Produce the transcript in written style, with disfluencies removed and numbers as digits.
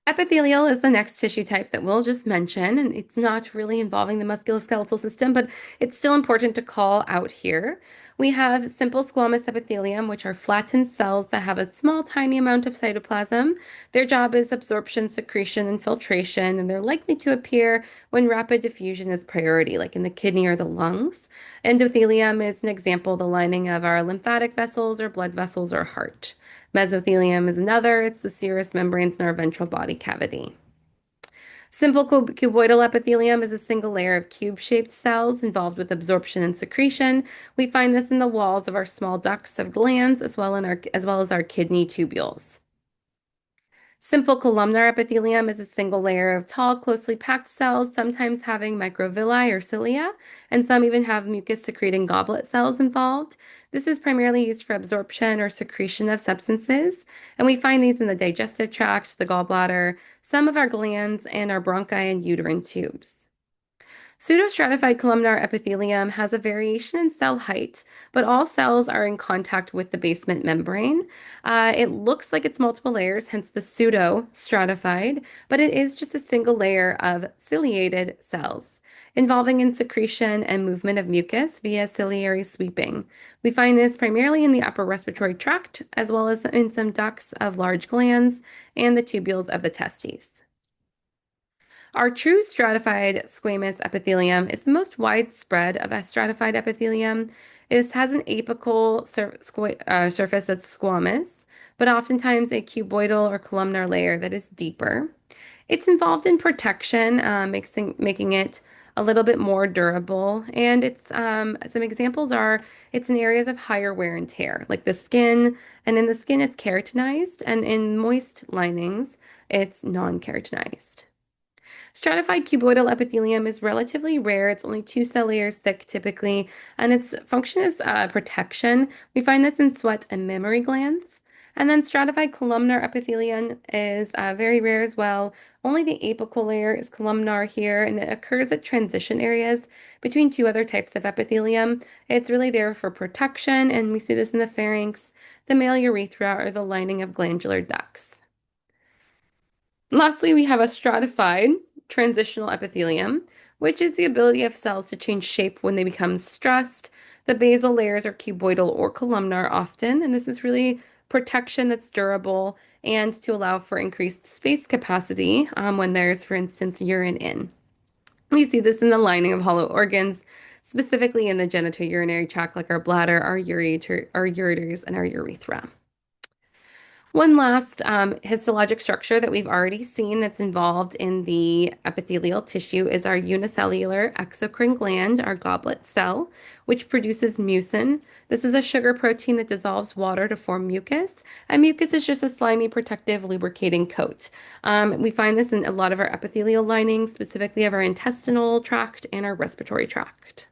Epithelial is the next tissue type that we'll just mention, and it's not really involving the musculoskeletal system, but it's still important to call out here. We have simple squamous epithelium, which are flattened cells that have a small, tiny amount of cytoplasm. Their job is absorption, secretion, and filtration, and they're likely to appear when rapid diffusion is priority, like in the kidney or the lungs. Endothelium is an example, the lining of our lymphatic vessels or blood vessels or heart. Mesothelium is another. It's the serous membranes in our ventral body cavity. Simple cuboidal epithelium is a single layer of cube-shaped cells involved with absorption and secretion. We find this in the walls of our small ducts of glands as well as our kidney tubules. Simple columnar epithelium is a single layer of tall, closely packed cells, sometimes having microvilli or cilia, and some even have mucus-secreting goblet cells involved. This is primarily used for absorption or secretion of substances, and we find these in the digestive tract, the gallbladder, some of our glands, and our bronchi and uterine tubes. Pseudostratified columnar epithelium has a variation in cell height, but all cells are in contact with the basement membrane. It looks like it's multiple layers, hence the pseudo-stratified, but it is just a single layer of ciliated cells, involving in secretion and movement of mucus via ciliary sweeping. We find this primarily in the upper respiratory tract, as well as in some ducts of large glands and the tubules of the testes. Our true stratified squamous epithelium is the most widespread of a stratified epithelium. It has an apical surface that's squamous, but oftentimes a cuboidal or columnar layer that is deeper. It's involved in protection, making it a little bit more durable. And it's some examples are it's in areas of higher wear and tear, like the skin, and in the skin it's keratinized, and in moist linings it's non-keratinized. Stratified cuboidal epithelium is relatively rare. It's only two cell layers thick typically, and its function is protection. We find this in sweat and mammary glands. And then stratified columnar epithelium is very rare as well. Only the apical layer is columnar here, and it occurs at transition areas between two other types of epithelium. It's really there for protection, and we see this in the pharynx, the male urethra, or the lining of glandular ducts. Lastly, we have a stratified transitional epithelium, which is the ability of cells to change shape when they become stressed. The basal layers are cuboidal or columnar often, and this is really protection that's durable and to allow for increased space capacity when there's, for instance, urine in. We see this in the lining of hollow organs, specifically in the genitourinary tract, like our bladder, our ureters, and our urethra. One last histologic structure that we've already seen that's involved in the epithelial tissue is our unicellular exocrine gland, our goblet cell, which produces mucin. This is a sugar protein that dissolves water to form mucus, and mucus is just a slimy, protective, lubricating coat. We find this in a lot of our epithelial linings, specifically of our intestinal tract and our respiratory tract.